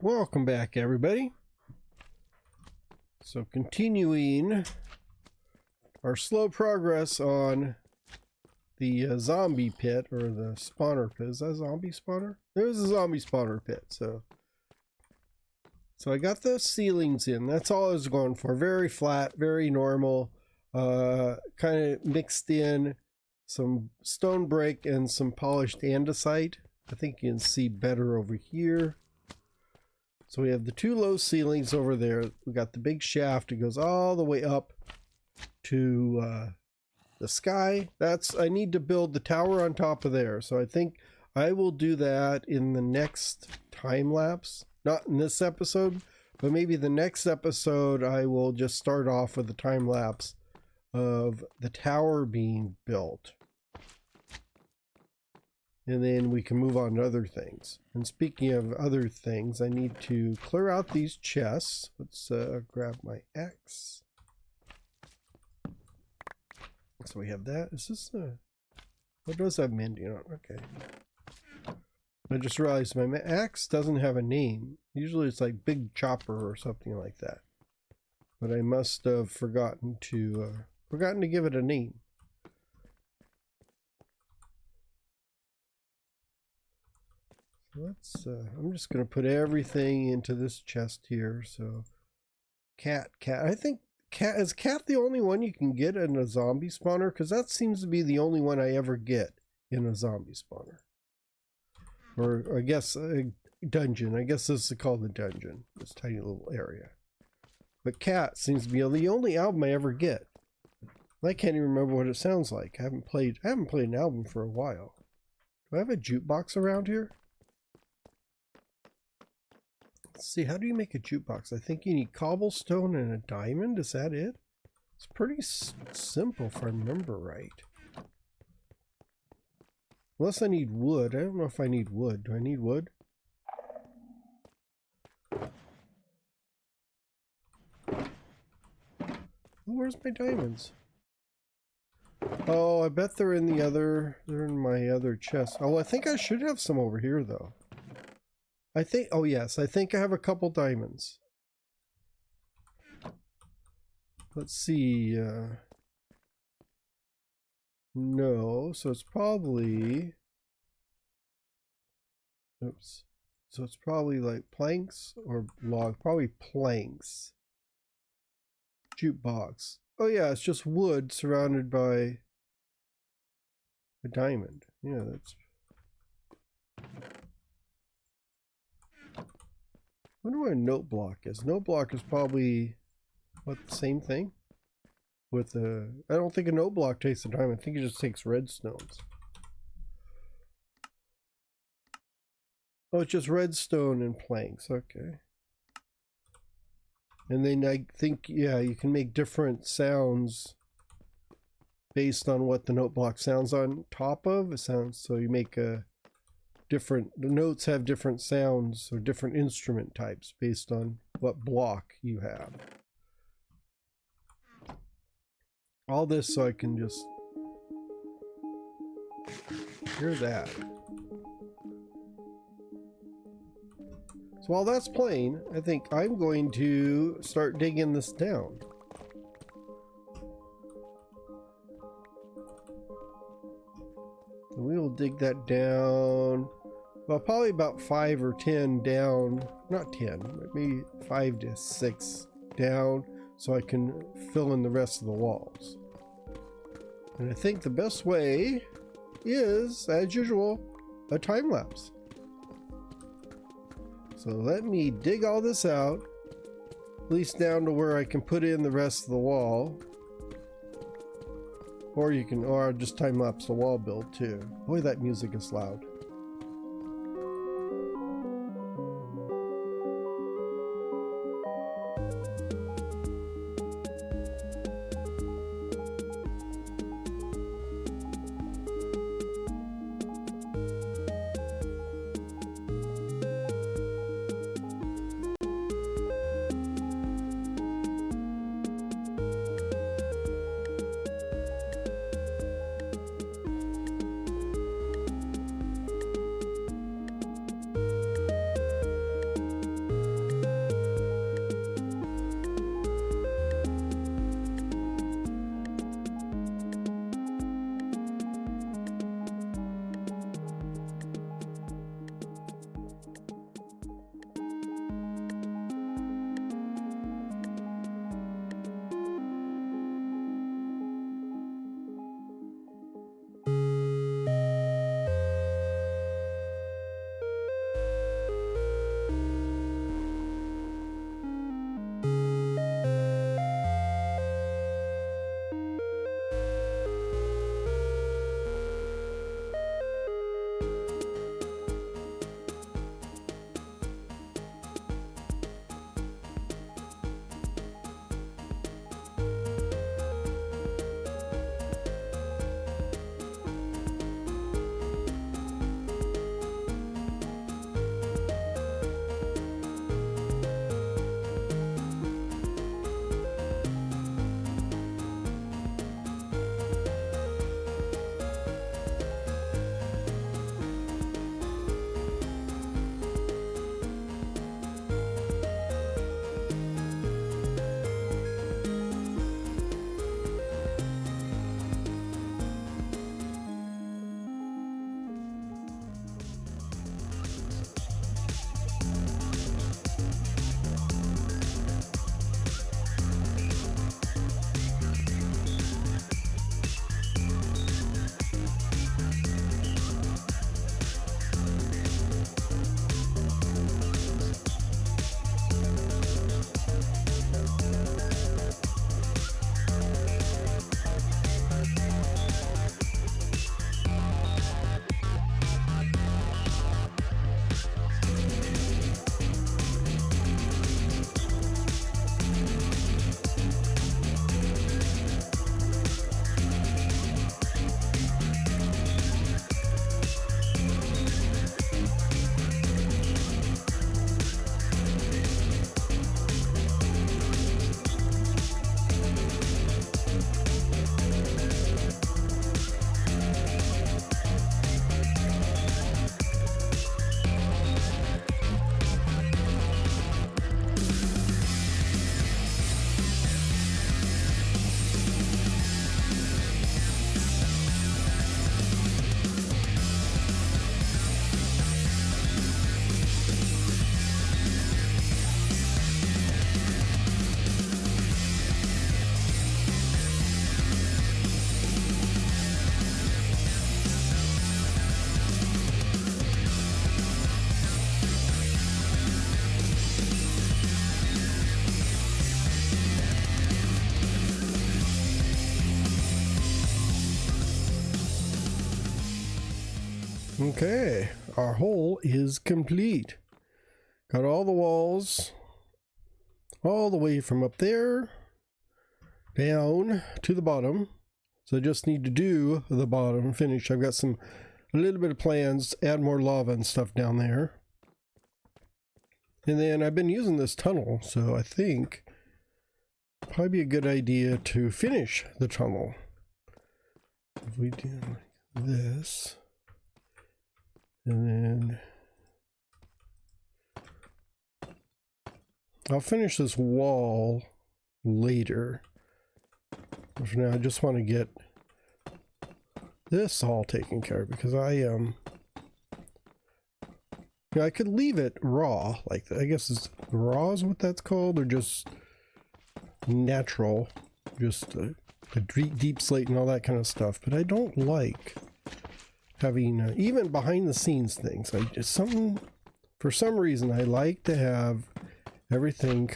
Welcome back, everybody. So continuing our slow progress on the zombie pit, or the spawner pit. Is that a zombie spawner? There's a zombie spawner pit. So I got the ceilings in. That's all I was going for. Very flat, very normal. Kind of mixed in some stone brick and some polished andesite. I think you can see better over here. So we have the two low ceilings over there. We got the big shaft. It goes all the way up to the sky. I need to build the tower on top of there. So I think I will do that in the next time lapse. Not in this episode, but maybe the next episode I will just start off with the time lapse of the tower being built. And then we can move on to other things. And speaking of other things, I need to clear out these chests. Let's grab my axe. So we have that. Is this what does have mending on? Okay. I just realized my axe doesn't have a name. Usually it's like Big Chopper or something like that. But I must have forgotten to give it a name. Let's I'm just gonna put everything into this chest here. So cat, I think is cat the only one you can get in a zombie spawner? Because that seems to be the only one I ever get in a zombie spawner, or I guess a dungeon. I guess this is called the dungeon, this tiny little area. But cat seems to be the only album I ever get. I can't even remember what it sounds like. I haven't played an album for a while. Do I have a jukebox around here? Let's see, how do you make a jukebox? I think you need cobblestone and a diamond. Is that it? It's pretty simple if I remember right. Unless I need wood. I don't know if I need wood. Do I need wood? Oh, where's my diamonds? Oh, I bet they're in they're in my other chest. Oh, I think I should have some over here though. Oh yes, I think I have a couple diamonds. Let's see, no, so it's probably, oops, so it's probably like planks or log, probably planks. Jukebox. Oh yeah, it's just wood surrounded by a diamond. Yeah, that's... I wonder what a note block is. Note block is probably, what, the same thing? With I don't think a note block takes a diamond. I think it just takes redstones. Oh, it's just redstone and planks. Okay. And then I think, yeah, you can make different sounds based on what the note block sounds on top of. It sounds, so you make a the notes have different sounds or different instrument types based on what block you have. All this so I can just hear that. So while that's playing, I think I'm going to start digging this down. And we will dig that down. Well, probably about 5 or 10 down, not 10, but maybe 5 to 6 down, so I can fill in the rest of the walls. And I think the best way is, as usual, a time lapse. So let me dig all this out, at least down to where I can put in the rest of the wall. Or you can, or just time lapse the wall build too. Boy, that music is loud. Okay, our hole is complete. Got all the walls all the way from up there down to the bottom. So I just need to do the bottom finish. I've got a little bit of plans, add more lava and stuff down there. And then I've been using this tunnel, so I think probably be a good idea to finish the tunnel. If we do like this, and then I'll finish this wall later. But for now, I just want to get this all taken care of, because I could leave it raw, like I guess it's raw is what that's called, or just natural, just the deep slate and all that kind of stuff. But I don't like having even behind the scenes things. For some reason I like to have everything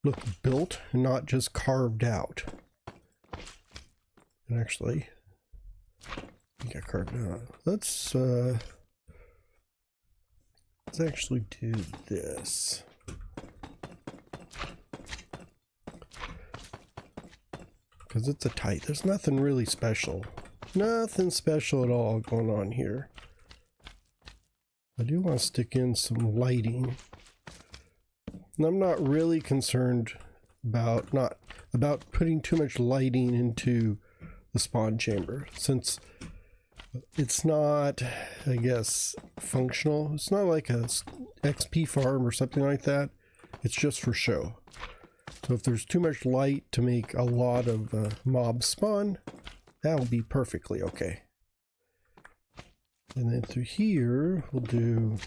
look built and not just carved out. And actually, I got carved out. Let's actually do this. Because it's a tight. There's nothing really special. Nothing special at all going on here. I do want to stick in some lighting. And I'm not really concerned about putting too much lighting into the spawn chamber, since it's not, I guess, functional. It's not like a XP farm or something like that. It's just for show. So if there's too much light to make a lot of mobs spawn, that will be perfectly okay. And then through here, we'll do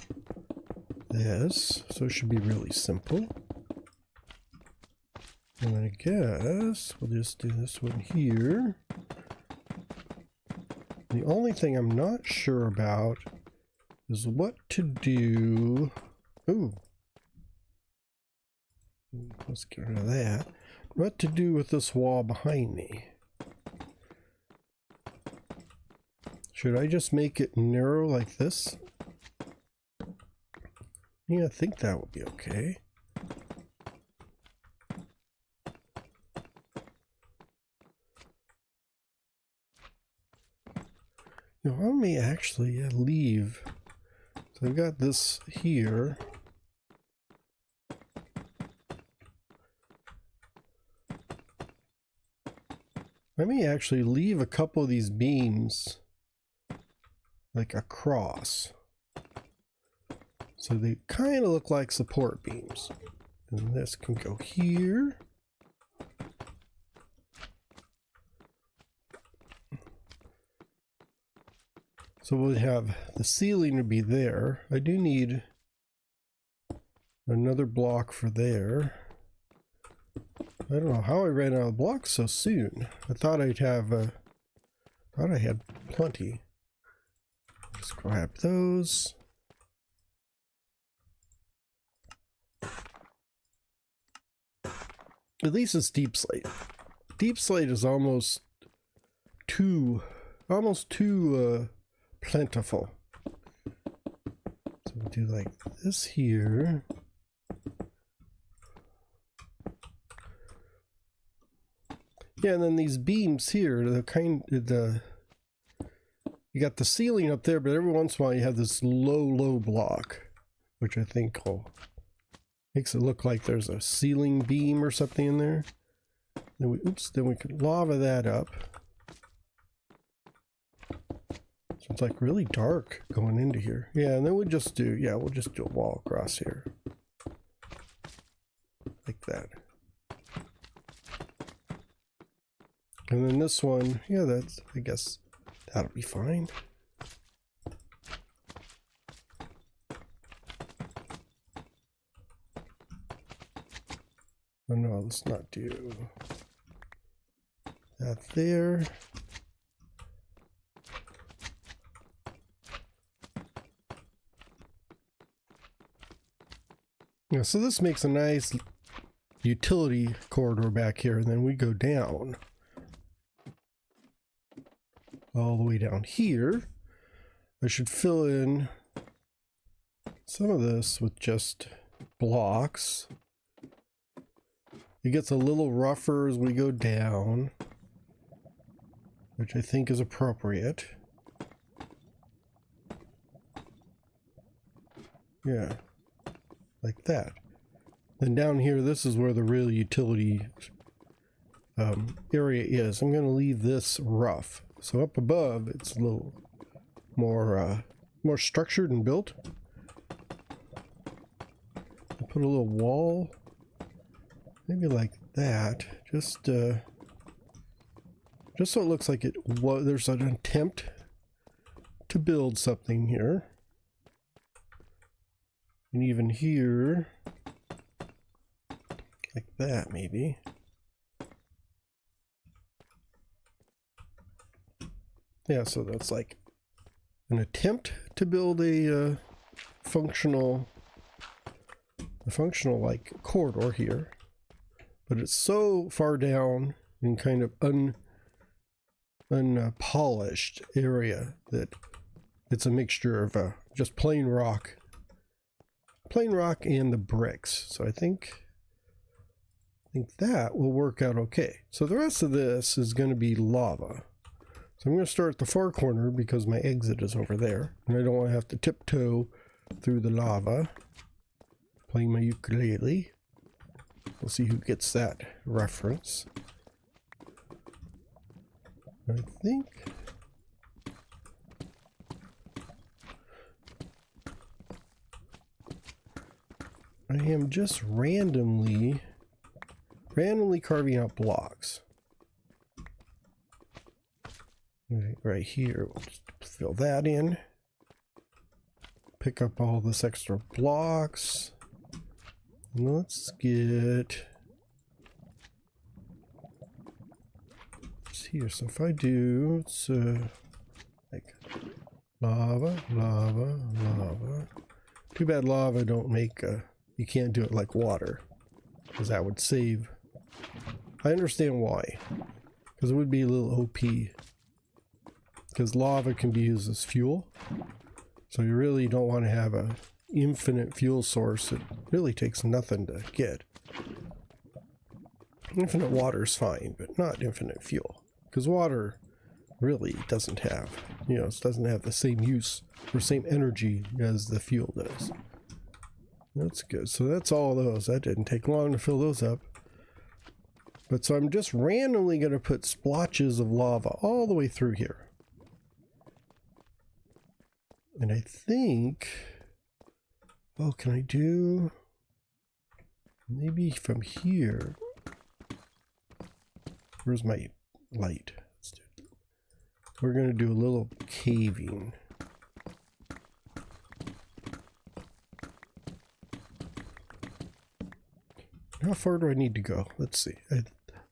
this. So it should be really simple. And I guess we'll just do this one here. The only thing I'm not sure about is what to do. Ooh. Let's get rid of that. What to do with this wall behind me? Should I just make it narrow like this? Yeah, I think that would be okay. You know, I may actually leave. So I've got this here. I may actually leave a couple of these beams like across. So they kind of look like support beams. And this can go here. So we'll have the ceiling to be there. I do need another block for there. I don't know how I ran out of blocks so soon. I thought I'd have, thought I had plenty. Just grab those. At least it's deep slate. Deep slate is almost too plentiful. So we'll do like this here. Yeah, and then these beams here, you got the ceiling up there, but every once in a while you have this low block, which I think makes it look like there's a ceiling beam or something in there. Then we could lava that up. So it's like really dark going into here. Yeah, and then we'll just do a wall across here. Like that. And then this one, yeah, I guess that'll be fine. Oh no, let's not do that there. Yeah, so this makes a nice utility corridor back here, and then we go down all the way down here. I should fill in some of this with just blocks. It gets a little rougher as we go down, which I think is appropriate. Yeah, like that. Then down here, this is where the real utility area is. I'm going to leave this rough. So up above, it's a little more structured and built. I'll put a little wall, maybe like that, just so it looks like there's an attempt to build something here. And even here, like that maybe. Yeah, so that's like an attempt to build a functional like corridor here, but it's so far down and kind of unpolished area that it's a mixture of just plain rock and the bricks. So I think that will work out okay. So the rest of this is going to be lava. So I'm going to start at the far corner because my exit is over there, and I don't want to have to tiptoe through the lava. Playing my ukulele. We'll see who gets that reference. I think I am just randomly carving out blocks. Right here, we'll just fill that in. Pick up all this extra blocks. And let's get here. So if I do, it's like lava. Too bad lava don't make you can't do it like water, because that would save. I understand why, because it would be a little OP, because lava can be used as fuel, so you really don't want to have a infinite fuel source. It really takes nothing to get. Infinite water is fine, but not infinite fuel, because water really doesn't have, it doesn't have the same use or same energy as the fuel does. That's good. So that's all those. That didn't take long to fill those up. But so I'm just randomly going to put splotches of lava all the way through here. And I think, oh, can I do maybe from here? Where's my light? We're going to do a little caving. How far do I need to go? Let's see.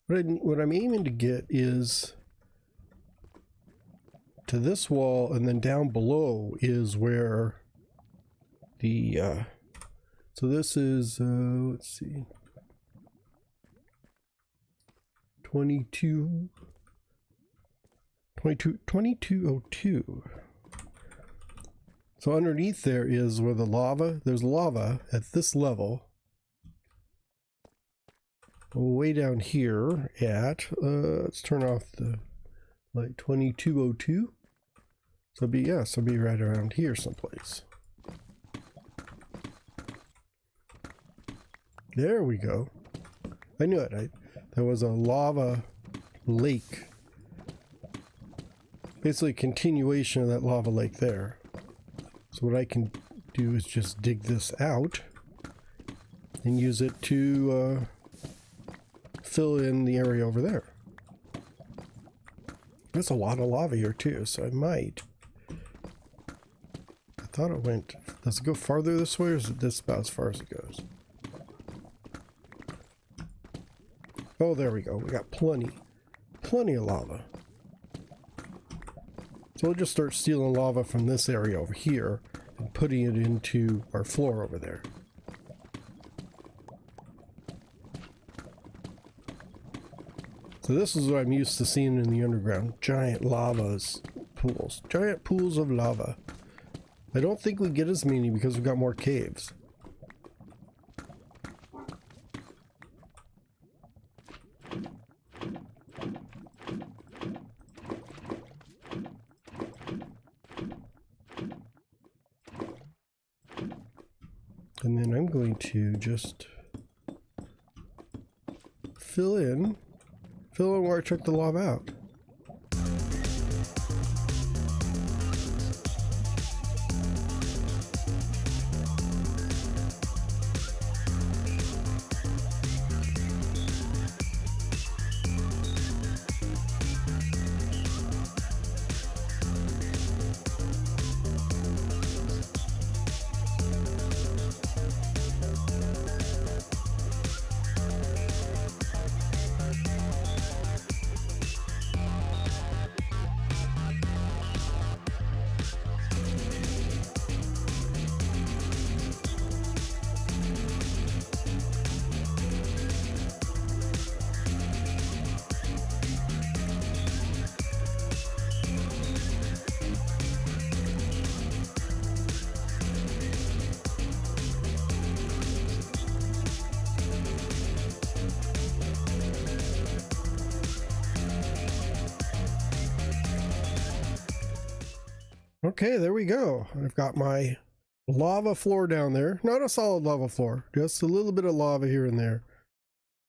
What I'm aiming to get is to this wall, and then down below is where the so this is let's see, 2202. So underneath there is where the lava, there's lava at this level. Way down here at, let's turn off the light, 2202. So it'll be right around here someplace. There we go. I knew it. There was a lava lake. Basically a continuation of that lava lake there. So what I can do is just dig this out and use it to fill in the area over there. There's a lot of lava here too, so I thought it went, does it go farther this way, or is it this about as far as it goes? Oh, there we go. We got plenty of lava. So we'll just start stealing lava from this area over here and putting it into our floor over there. So this is what I'm used to seeing in the underground. Giant pools of lava. I don't think we get as many because we've got more caves. And then I'm going to just fill in where I took the lava out. Okay, there we go. I've got my lava floor down there. Not a solid lava floor, just a little bit of lava here and there.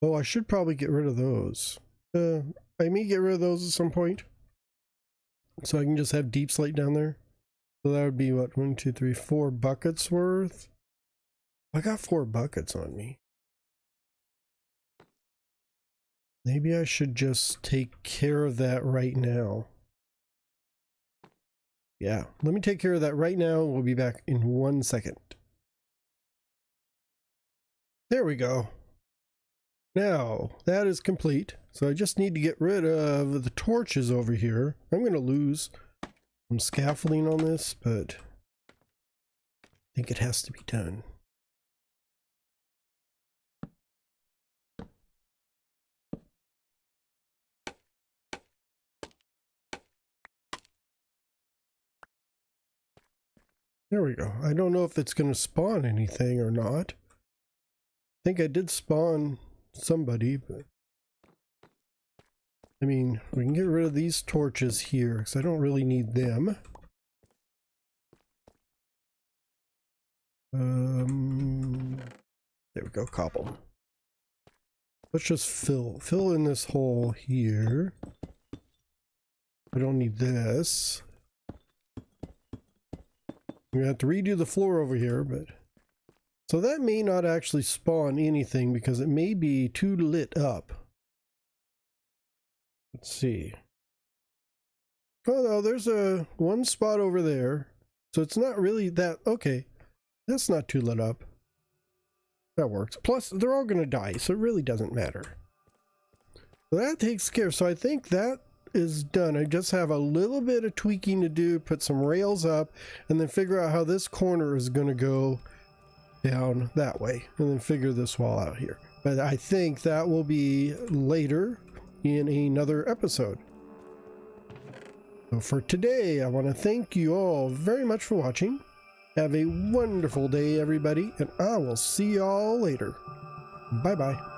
Oh, I should probably get rid of those. I may get rid of those at some point. So I can just have deep slate down there. So that would be what, 1, 2, 3, 4 buckets worth? I got 4 buckets on me. Maybe I should just take care of that right now. Yeah, let me take care of that right now. We'll be back in 1 second. There we go. Now, that is complete. So I just need to get rid of the torches over here. I'm going to lose some scaffolding on this, but I think it has to be done. There we go. I don't know if it's going to spawn anything or not. I think I did spawn somebody, but I mean, we can get rid of these torches here because I don't really need them. There we go, cobble. Let's just fill in this hole here. I don't need this. I'm gonna have to redo the floor over here, but so that may not actually spawn anything because it may be too lit up. Let's see. Oh no, there's a one spot over there, so it's not really that. Okay, that's not too lit up. That works. Plus, they're all gonna die, so it really doesn't matter. So that takes care. So I think that is done. I just have a little bit of tweaking to do, put some rails up, and then figure out how this corner is going to go down that way, and then figure this wall out here. But I think that will be later in another episode. So for today, I want to thank you all very much for watching. Have a wonderful day, everybody, and I will see you all later. Bye-bye.